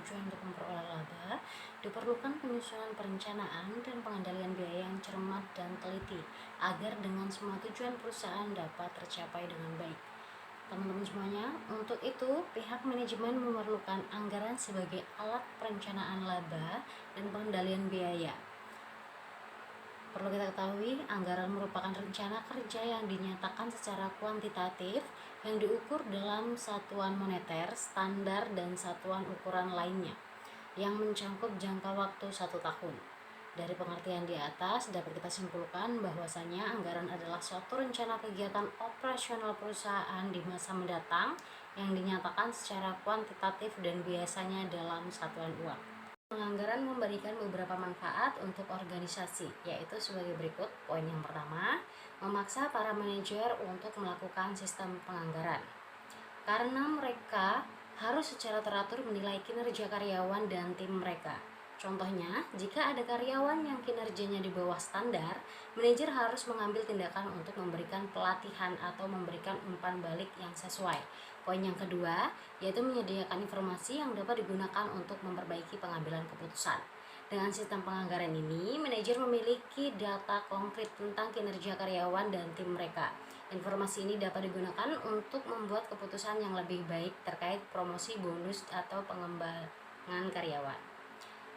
tujuan untuk memperoleh laba, diperlukan penyusunan perencanaan dan pengendalian biaya yang cermat dan teliti agar dengan semua tujuan perusahaan dapat tercapai dengan baik. Teman-teman semuanya, untuk itu pihak manajemen memerlukan anggaran sebagai alat perencanaan laba dan pengendalian biaya. Perlu kita ketahui, anggaran merupakan rencana kerja yang dinyatakan secara kuantitatif yang diukur dalam satuan moneter, standar, dan satuan ukuran lainnya yang mencakup jangka waktu 1 tahun. Dari pengertian di atas dapat kita simpulkan bahwasanya anggaran adalah suatu rencana kegiatan operasional perusahaan di masa mendatang yang dinyatakan secara kuantitatif dan biasanya dalam satuan uang. Penganggaran memberikan beberapa manfaat untuk organisasi, yaitu sebagai berikut. Poin yang pertama, memaksa para manajer untuk melakukan sistem penganggaran. Karena mereka harus secara teratur menilai kinerja karyawan dan tim mereka. Contohnya, jika ada karyawan yang kinerjanya di bawah standar, manajer harus mengambil tindakan untuk memberikan pelatihan atau memberikan umpan balik yang sesuai. Poin yang kedua, yaitu menyediakan informasi yang dapat digunakan untuk memperbaiki pengambilan keputusan. Dengan sistem penganggaran ini, manajer memiliki data konkret tentang kinerja karyawan dan tim mereka. Informasi ini dapat digunakan untuk membuat keputusan yang lebih baik terkait promosi, bonus, atau pengembangan karyawan.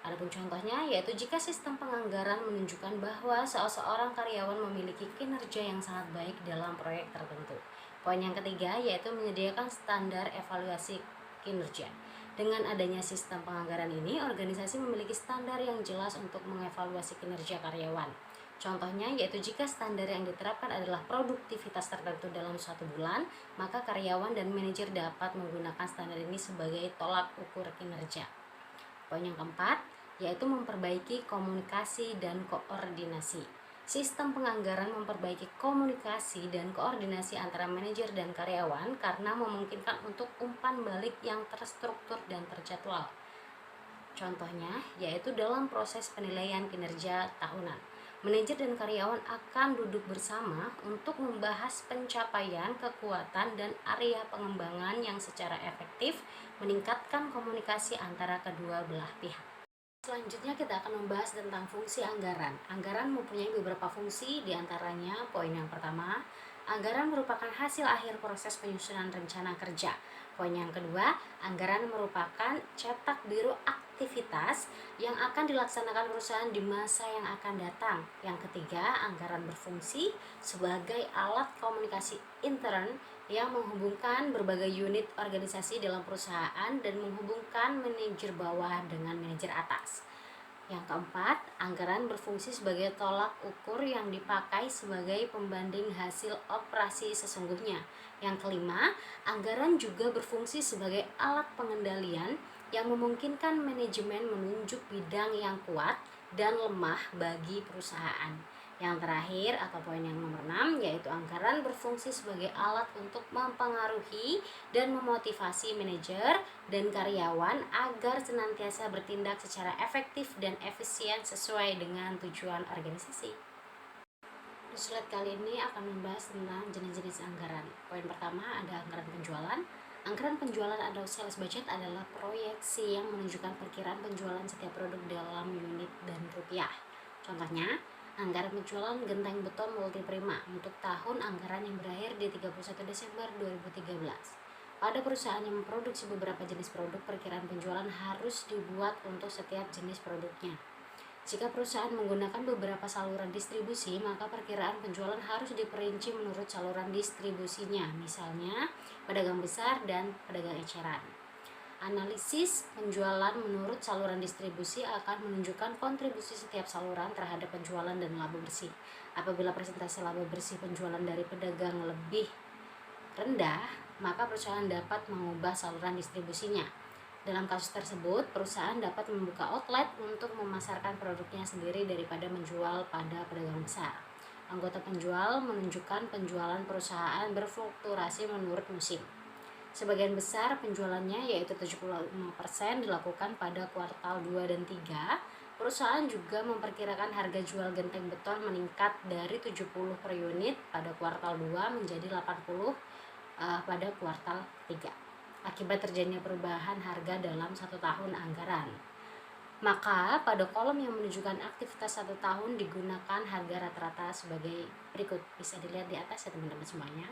Adapun contohnya, yaitu jika sistem penganggaran menunjukkan bahwa seseorang karyawan memiliki kinerja yang sangat baik dalam proyek tertentu. Poin yang ketiga, yaitu menyediakan standar evaluasi kinerja. Dengan adanya sistem penganggaran ini, organisasi memiliki standar yang jelas untuk mengevaluasi kinerja karyawan. Contohnya, yaitu jika standar yang diterapkan adalah produktivitas tertentu dalam suatu bulan, maka karyawan dan manajer dapat menggunakan standar ini sebagai tolak ukur kinerja. Poin yang keempat, yaitu memperbaiki komunikasi dan koordinasi. Sistem penganggaran memperbaiki komunikasi dan koordinasi antara manajer dan karyawan karena memungkinkan untuk umpan balik yang terstruktur dan terjadwal. Contohnya, yaitu dalam proses penilaian kinerja tahunan. Manajer dan karyawan akan duduk bersama untuk membahas pencapaian, kekuatan, dan area pengembangan yang secara efektif meningkatkan komunikasi antara kedua belah pihak. Selanjutnya kita akan membahas tentang fungsi anggaran. Anggaran mempunyai beberapa fungsi, diantaranya poin yang pertama, anggaran merupakan hasil akhir proses penyusunan rencana kerja. Poin yang kedua, anggaran merupakan cetak biru aktivitas yang akan dilaksanakan perusahaan di masa yang akan datang. Yang ketiga, anggaran berfungsi sebagai alat komunikasi intern yang menghubungkan berbagai unit organisasi dalam perusahaan dan menghubungkan manajer bawah dengan manajer atas. Yang keempat, anggaran berfungsi sebagai tolak ukur yang dipakai sebagai pembanding hasil operasi sesungguhnya. Yang kelima, anggaran juga berfungsi sebagai alat pengendalian yang memungkinkan manajemen menunjuk bidang yang kuat dan lemah bagi perusahaan. Yang terakhir atau poin yang nomor 6, yaitu anggaran berfungsi sebagai alat untuk mempengaruhi dan memotivasi manajer dan karyawan agar senantiasa bertindak secara efektif dan efisien sesuai dengan tujuan organisasi. Di slide kali ini akan membahas tentang jenis-jenis anggaran. Poin pertama ada anggaran penjualan. Anggaran penjualan atau sales budget adalah proyeksi yang menunjukkan perkiraan penjualan setiap produk dalam unit dan rupiah. Contohnya, anggaran penjualan genteng beton Multiprima untuk tahun anggaran yang berakhir di 31 Desember 2013. Pada perusahaan yang memproduksi beberapa jenis produk, perkiraan penjualan harus dibuat untuk setiap jenis produknya. Jika perusahaan menggunakan beberapa saluran distribusi, maka perkiraan penjualan harus diperinci menurut saluran distribusinya, misalnya pedagang besar dan pedagang eceran. Analisis penjualan menurut saluran distribusi akan menunjukkan kontribusi setiap saluran terhadap penjualan dan laba bersih. Apabila persentase laba bersih penjualan dari pedagang lebih rendah, maka perusahaan dapat mengubah saluran distribusinya. Dalam kasus tersebut, perusahaan dapat membuka outlet untuk memasarkan produknya sendiri daripada menjual pada pedagang besar. Anggota penjual menunjukkan penjualan perusahaan berfluktuasi menurut musim. Sebagian besar penjualannya, yaitu 75%, dilakukan pada kuartal 2 dan 3. Perusahaan juga memperkirakan harga jual genteng beton meningkat dari 70 per unit pada kuartal 2 menjadi 80 pada kuartal 3. akibat terjadinya perubahan harga dalam 1 tahun anggaran. Maka pada kolom yang menunjukkan aktivitas 1 tahun digunakan harga rata-rata sebagai berikut. Bisa dilihat di atas ya teman-teman semuanya.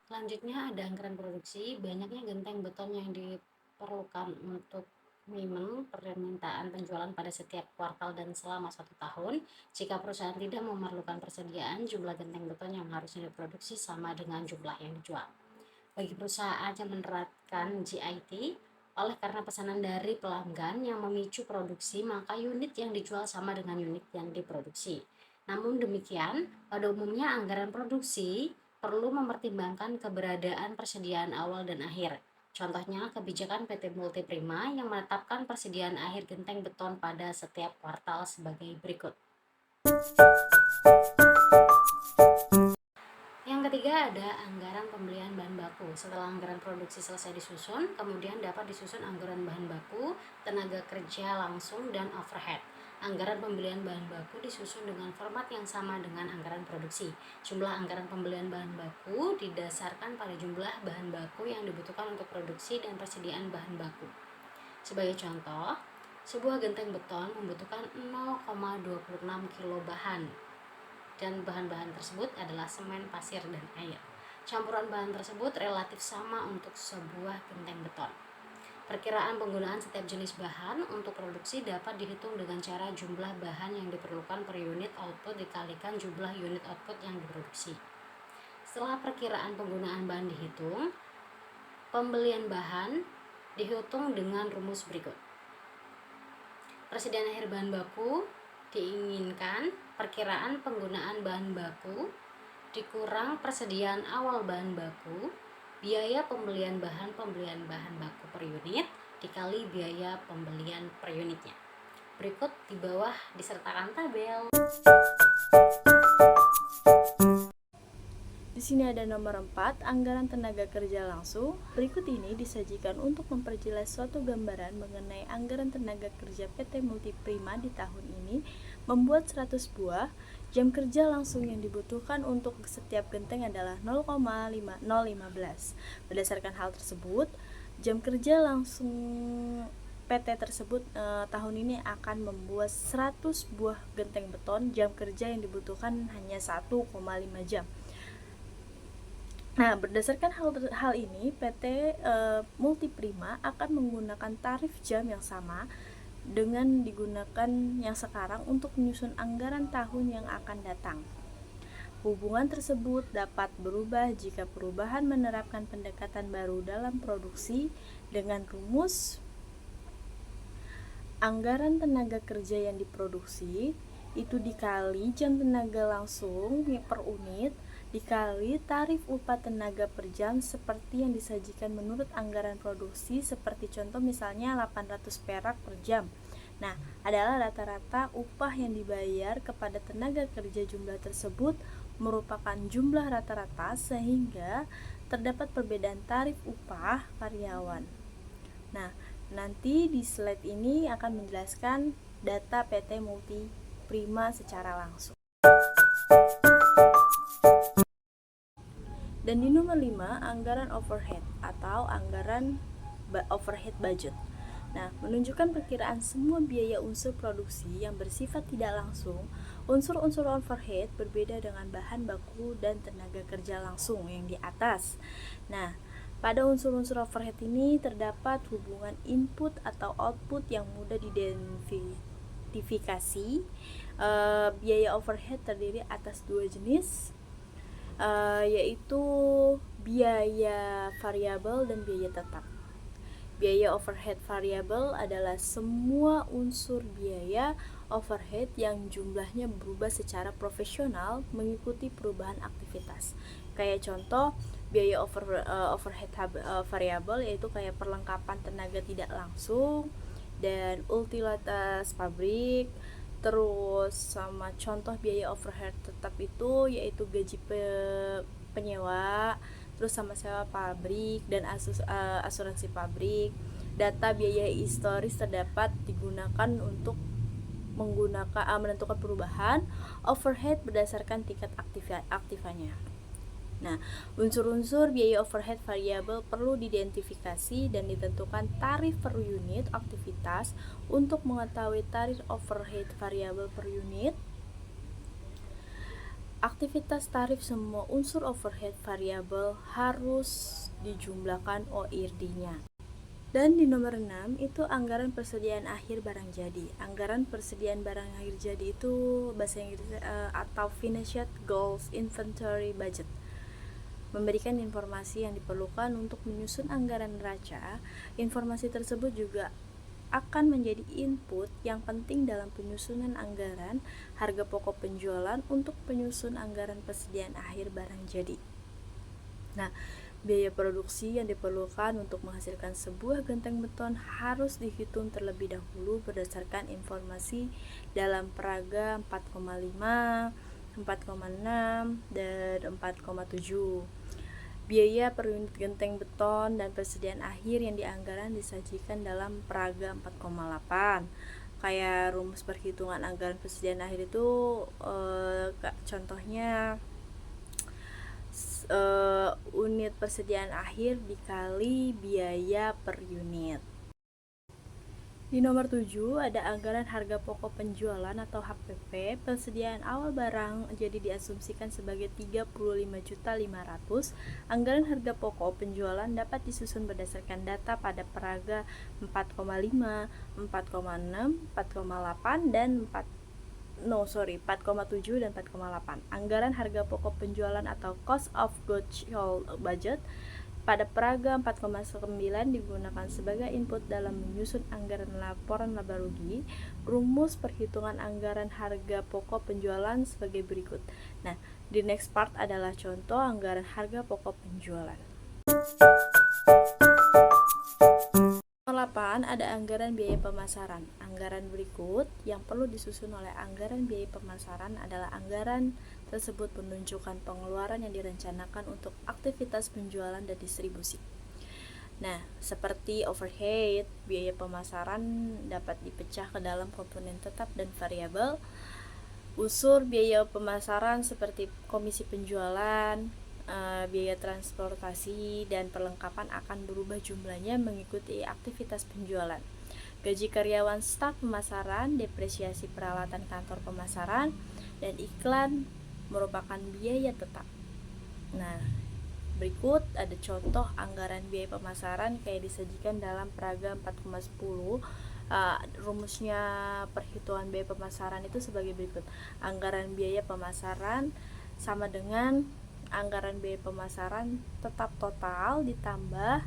Selanjutnya ada anggaran produksi. Banyaknya genteng beton yang diperlukan untuk permintaan penjualan pada setiap kuartal dan selama 1 tahun. Jika perusahaan tidak memerlukan persediaan, jumlah genteng beton yang harusnya diproduksi sama dengan jumlah yang dijual. Bagi perusahaan yang menerapkan GIT, oleh karena pesanan dari pelanggan yang memicu produksi, maka unit yang dijual sama dengan unit yang diproduksi. Namun demikian, pada umumnya anggaran produksi perlu mempertimbangkan keberadaan persediaan awal dan akhir. Contohnya kebijakan PT Multiprima yang menetapkan persediaan akhir genteng beton pada setiap kuartal sebagai berikut. Yang ketiga ada anggaran pembelian bahan baku. Setelah anggaran produksi selesai disusun, kemudian dapat disusun anggaran bahan baku, tenaga kerja langsung, dan overhead. Anggaran pembelian bahan baku disusun dengan format yang sama dengan anggaran produksi. Jumlah anggaran pembelian bahan baku didasarkan pada jumlah bahan baku yang dibutuhkan untuk produksi dan persediaan bahan baku. Sebagai contoh, sebuah genteng beton membutuhkan 0,26 kilo bahan, dan bahan-bahan tersebut adalah semen, pasir, dan air. Campuran bahan tersebut relatif sama untuk sebuah genteng beton. Perkiraan penggunaan setiap jenis bahan untuk produksi dapat dihitung dengan cara jumlah bahan yang diperlukan per unit output dikalikan jumlah unit output yang diproduksi. Setelah perkiraan penggunaan bahan dihitung, pembelian bahan dihitung dengan rumus berikut. Persediaan akhir bahan baku diinginkan perkiraan penggunaan bahan baku dikurang persediaan awal bahan baku, biaya pembelian bahan baku per unit dikali biaya pembelian per unitnya. Berikut di bawah disertakan tabel. Di sini ada nomor 4, anggaran tenaga kerja langsung. Berikut ini disajikan untuk memperjelas suatu gambaran mengenai anggaran tenaga kerja PT Multiprima di tahun ini membuat 100 buah. Jam kerja langsung yang dibutuhkan untuk setiap genteng adalah 0,015. Berdasarkan hal tersebut, jam kerja langsung PT tersebut tahun ini akan membuat 100 buah genteng beton. Jam kerja yang dibutuhkan hanya 1,5 jam. Nah, berdasarkan hal ini, PT Multiprima akan menggunakan tarif jam yang sama dengan digunakan yang sekarang untuk menyusun anggaran tahun yang akan datang. Hubungan tersebut dapat berubah jika perubahan menerapkan pendekatan baru dalam produksi dengan rumus anggaran tenaga kerja yang diproduksi itu dikali jam tenaga langsung per unit dikali tarif upah tenaga per jam seperti yang disajikan menurut anggaran produksi, seperti contoh misalnya 800 perak per jam. Nah, adalah rata-rata upah yang dibayar kepada tenaga kerja. Jumlah tersebut merupakan jumlah rata-rata sehingga terdapat perbedaan tarif upah karyawan. Nah, nanti di slide ini akan menjelaskan data PT Multiprima secara langsung. Dan di nomor 5, anggaran overhead atau anggaran overhead budget. Nah, menunjukkan perkiraan semua biaya unsur produksi yang bersifat tidak langsung. Unsur-unsur overhead berbeda dengan bahan baku dan tenaga kerja langsung yang di atas. Nah, pada unsur-unsur overhead ini terdapat hubungan input atau output yang mudah diidentifikasi. Biaya overhead terdiri atas 2 jenis, yaitu biaya variabel dan biaya tetap. Biaya overhead variabel adalah semua unsur biaya overhead yang jumlahnya berubah secara profesional mengikuti perubahan aktivitas. Kayak contoh biaya overhead variabel yaitu kayak perlengkapan tenaga tidak langsung dan utilitas pabrik. Terus sama contoh biaya overhead tetap itu yaitu gaji penyewa, terus sama sewa pabrik dan asuransi pabrik. Data biaya historis terdapat digunakan untuk menentukan perubahan overhead berdasarkan tingkat aktifanya. Nah, unsur-unsur biaya overhead variabel perlu diidentifikasi dan ditentukan tarif per unit aktivitas. Untuk mengetahui tarif overhead variabel per unit aktivitas, tarif semua unsur overhead variabel harus dijumlahkan OIRD-nya. Dan di nomor 6 itu anggaran persediaan akhir barang jadi. Anggaran persediaan barang akhir jadi itu bahasa Inggris atau Finished Goods Inventory Budget. Memberikan informasi yang diperlukan untuk menyusun anggaran neraca. Informasi tersebut juga akan menjadi input yang penting dalam penyusunan anggaran harga pokok penjualan untuk penyusun anggaran persediaan akhir barang jadi. Nah, biaya produksi yang diperlukan untuk menghasilkan sebuah genteng beton harus dihitung terlebih dahulu berdasarkan informasi dalam peraga 4,5, 4,6, dan 4,7. Biaya per unit genteng beton dan persediaan akhir yang dianggaran disajikan dalam peraga 4,8. Kayak rumus perhitungan anggaran persediaan akhir itu contohnya unit persediaan akhir dikali biaya per unit. Di nomor 7 ada anggaran harga pokok penjualan atau HPP. Persediaan awal barang jadi diasumsikan sebagai 35.500.000. Anggaran harga pokok penjualan dapat disusun berdasarkan data pada peraga 4,5, 4,6, 4,8 dan 4,7 dan 4,8. Anggaran harga pokok penjualan atau cost of goods sold budget pada peraga 4,9 digunakan sebagai input dalam menyusun anggaran laporan laba rugi. Rumus perhitungan anggaran harga pokok penjualan sebagai berikut. Nah, di next part adalah contoh anggaran harga pokok penjualan. Nomor 8 ada anggaran biaya pemasaran. Anggaran berikut yang perlu disusun oleh anggaran biaya pemasaran adalah anggaran tersebut menunjukkan pengeluaran yang direncanakan untuk aktivitas penjualan dan distribusi. Nah, seperti overhead, biaya pemasaran dapat dipecah ke dalam komponen tetap dan variabel. Unsur biaya pemasaran seperti komisi penjualan, biaya transportasi, dan perlengkapan akan berubah jumlahnya mengikuti aktivitas penjualan. Gaji karyawan staf pemasaran, depresiasi peralatan kantor pemasaran, dan iklan merupakan biaya tetap. Nah, berikut ada contoh anggaran biaya pemasaran kayak disajikan dalam peraga 4,10. Rumusnya perhitungan biaya pemasaran itu sebagai berikut. Anggaran biaya pemasaran sama dengan anggaran biaya pemasaran tetap total ditambah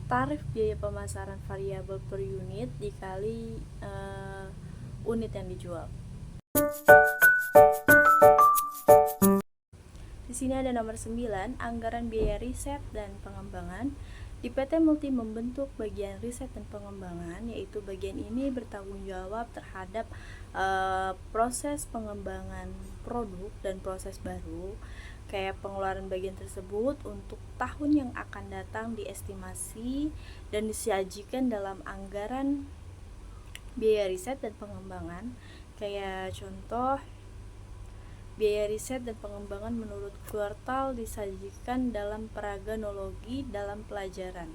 tarif biaya pemasaran variabel per unit dikali unit yang dijual. Di sini ada nomor 9, anggaran biaya riset dan pengembangan. Di PT Multi membentuk bagian riset dan pengembangan, yaitu bagian ini bertanggung jawab terhadap proses pengembangan produk dan proses baru. Kayak pengeluaran bagian tersebut untuk tahun yang akan datang diestimasi dan disajikan dalam anggaran biaya riset dan pengembangan. Kayak contoh, biaya riset dan pengembangan menurut kuartal disajikan dalam peraga-nologi dalam pelajaran.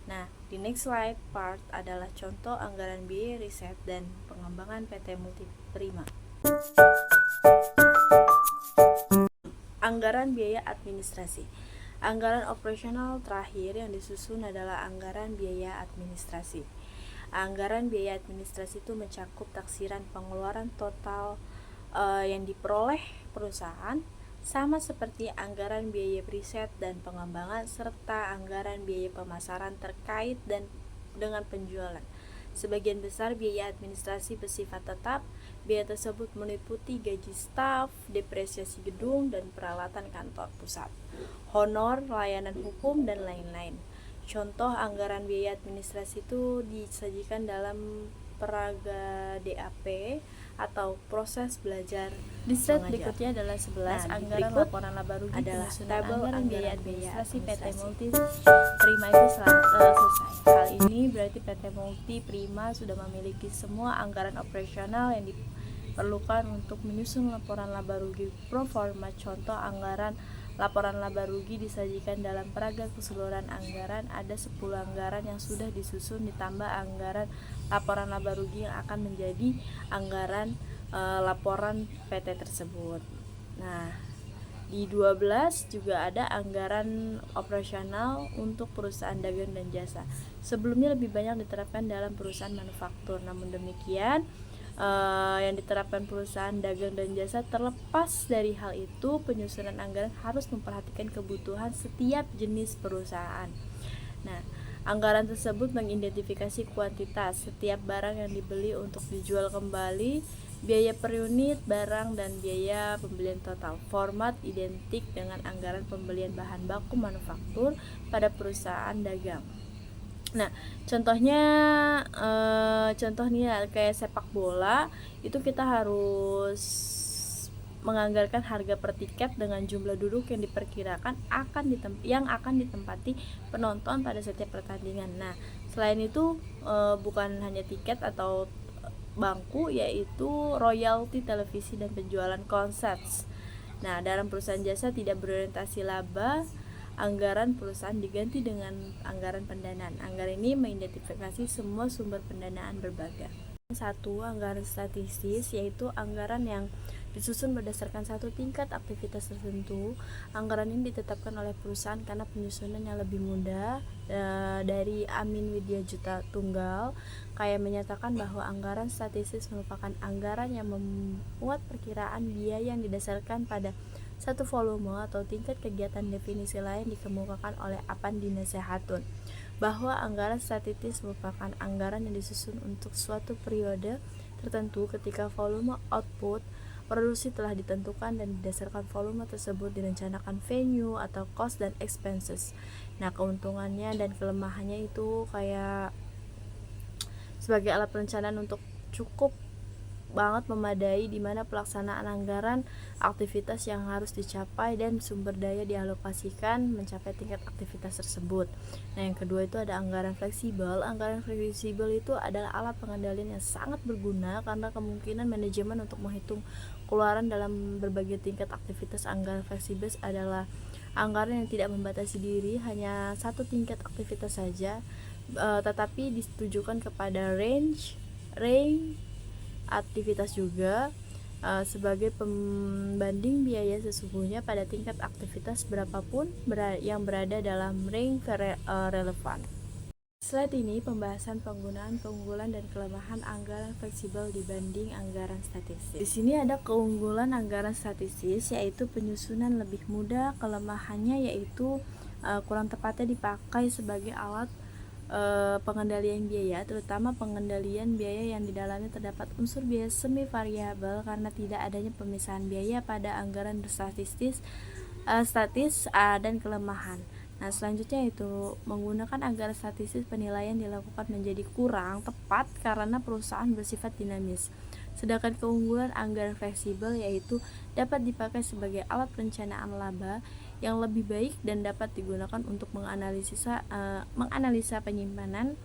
Nah, di next slide part adalah contoh anggaran biaya riset dan pengembangan PT Multi Prima. Anggaran biaya administrasi. Anggaran operasional terakhir yang disusun adalah anggaran biaya administrasi. Anggaran biaya administrasi itu mencakup taksiran pengeluaran total yang diperoleh perusahaan, sama seperti anggaran biaya riset dan pengembangan serta anggaran biaya pemasaran terkait dengan penjualan. Sebagian besar biaya administrasi bersifat tetap. Biaya tersebut meliputi gaji staf, depresiasi gedung dan peralatan kantor pusat, honor, layanan hukum, dan lain-lain. Contoh anggaran biaya administrasi itu disajikan dalam peraga DAP atau proses belajar. Di slide berikutnya adalah 11 anggaran laporan laba rugi adalah tabel anggaran biaya administrasi PT Multi Prima itu selesai. Hal ini berarti PT Multi Prima sudah memiliki semua anggaran operasional yang diperlukan untuk menyusun laporan laba rugi pro forma. Contoh anggaran laporan laba rugi disajikan dalam peraga keseluruhan anggaran. Ada 10 anggaran yang sudah disusun ditambah anggaran laporan laba rugi yang akan menjadi anggaran laporan PT tersebut. Nah, di 12 juga ada anggaran operasional untuk perusahaan dagang dan jasa. Sebelumnya lebih banyak diterapkan dalam perusahaan manufaktur. Namun demikian, yang diterapkan perusahaan dagang dan jasa, terlepas dari hal itu, penyusunan anggaran harus memperhatikan kebutuhan setiap jenis perusahaan. Nah, anggaran tersebut mengidentifikasi kuantitas setiap barang yang dibeli untuk dijual kembali, biaya per unit barang, dan biaya pembelian total. Format identik dengan anggaran pembelian bahan baku manufaktur pada perusahaan dagang. Nah, contohnya kayak sepak bola, itu kita harus menganggarkan harga per tiket dengan jumlah duduk yang diperkirakan yang akan ditempati penonton pada setiap pertandingan. Nah, selain itu bukan hanya tiket atau bangku, yaitu royalti televisi dan penjualan konser. Nah, dalam perusahaan jasa tidak berorientasi laba, anggaran perusahaan diganti dengan anggaran pendanaan. Anggaran ini mengidentifikasi semua sumber pendanaan berbagai. Satu, anggaran statistis, yaitu anggaran yang disusun berdasarkan satu tingkat aktivitas tertentu. Anggaran ini ditetapkan oleh perusahaan karena penyusunan yang lebih mudah. Dari Amin Widya Juta Tunggal kayak menyatakan bahwa anggaran statistis merupakan anggaran yang memuat perkiraan biaya yang didasarkan pada satu volume atau tingkat kegiatan. Definisi lain dikemukakan oleh Apandi Nasehatun bahwa anggaran statistis merupakan anggaran yang disusun untuk suatu periode tertentu ketika volume output produksi telah ditentukan dan berdasarkan volume tersebut direncanakan venue atau cost dan expenses. Nah, keuntungannya dan kelemahannya itu kayak sebagai alat perencanaan untuk cukup banget memadai di mana pelaksanaan anggaran aktivitas yang harus dicapai dan sumber daya dialokasikan mencapai tingkat aktivitas tersebut. Nah, yang kedua itu ada anggaran fleksibel. Anggaran fleksibel itu adalah alat pengendalian yang sangat berguna karena kemungkinan manajemen untuk menghitung keluaran dalam berbagai tingkat aktivitas. Anggaran fleksibel adalah anggaran yang tidak membatasi diri hanya satu tingkat aktivitas saja, tetapi ditujukan kepada range aktivitas juga, sebagai pembanding biaya sesungguhnya pada tingkat aktivitas berapapun yang berada dalam range relevan. Slide ini pembahasan penggunaan, keunggulan, dan kelemahan anggaran fleksibel dibanding anggaran statistis. Di sini ada keunggulan anggaran statistis, yaitu penyusunan lebih mudah. Kelemahannya yaitu kurang tepatnya dipakai sebagai alat pengendalian biaya, terutama pengendalian biaya yang di dalamnya terdapat unsur biaya semi variabel karena tidak adanya pemisahan biaya pada anggaran statis, dan kelemahan. Nah, selanjutnya itu menggunakan anggaran statistis, penilaian dilakukan menjadi kurang tepat karena perusahaan bersifat dinamis. Sedangkan keunggulan anggaran fleksibel yaitu dapat dipakai sebagai alat perencanaan laba yang lebih baik dan dapat digunakan untuk menganalisa penyimpanan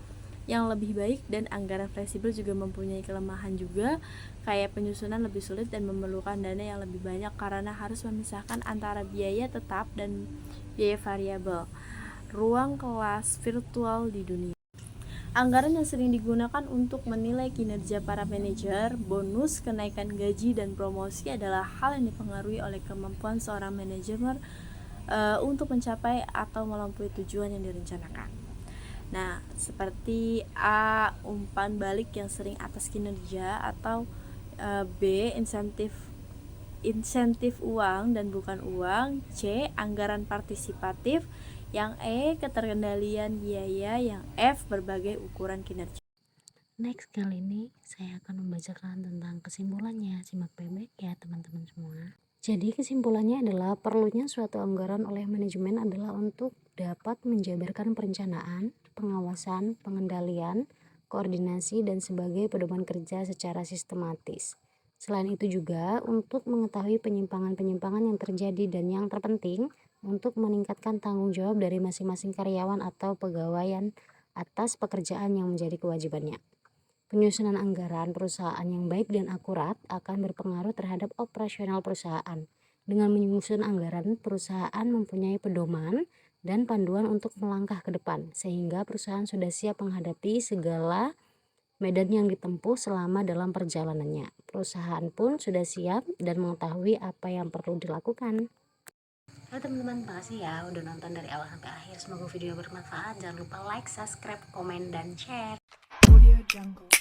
yang lebih baik. Dan anggaran fleksibel juga mempunyai kelemahan juga, kayak penyusunan lebih sulit dan memerlukan dana yang lebih banyak karena harus memisahkan antara biaya tetap dan biaya variabel. Ruang kelas virtual di dunia. Anggaran yang sering digunakan untuk menilai kinerja para manajer, bonus, kenaikan gaji, dan promosi adalah hal yang dipengaruhi oleh kemampuan seorang manajemen untuk mencapai atau melampaui tujuan yang direncanakan. Nah, seperti A, umpan balik yang sering atas kinerja, atau B, insentif uang dan bukan uang, C, anggaran partisipatif, yang E, keterkendalian biaya, yang F, berbagai ukuran kinerja. Next, kali ini saya akan membacakan tentang kesimpulannya. Simak baik-baik ya teman-teman semua. Jadi kesimpulannya adalah perlunya suatu anggaran oleh manajemen adalah untuk dapat menjabarkan perencanaan, pengawasan, pengendalian, koordinasi, dan sebagai pedoman kerja secara sistematis. Selain itu juga untuk mengetahui penyimpangan-penyimpangan yang terjadi dan yang terpenting untuk meningkatkan tanggung jawab dari masing-masing karyawan atau pegawaian atas pekerjaan yang menjadi kewajibannya. Penyusunan anggaran perusahaan yang baik dan akurat akan berpengaruh terhadap operasional perusahaan. Dengan menyusun anggaran, perusahaan mempunyai pedoman dan panduan untuk melangkah ke depan, sehingga perusahaan sudah siap menghadapi segala medan yang ditempuh selama dalam perjalanannya. Perusahaan pun sudah siap dan mengetahui apa yang perlu dilakukan. Halo teman-teman, makasih ya udah nonton dari awal sampai akhir. Semoga video bermanfaat. Jangan lupa like, subscribe, komen, dan share. Audio Jungle.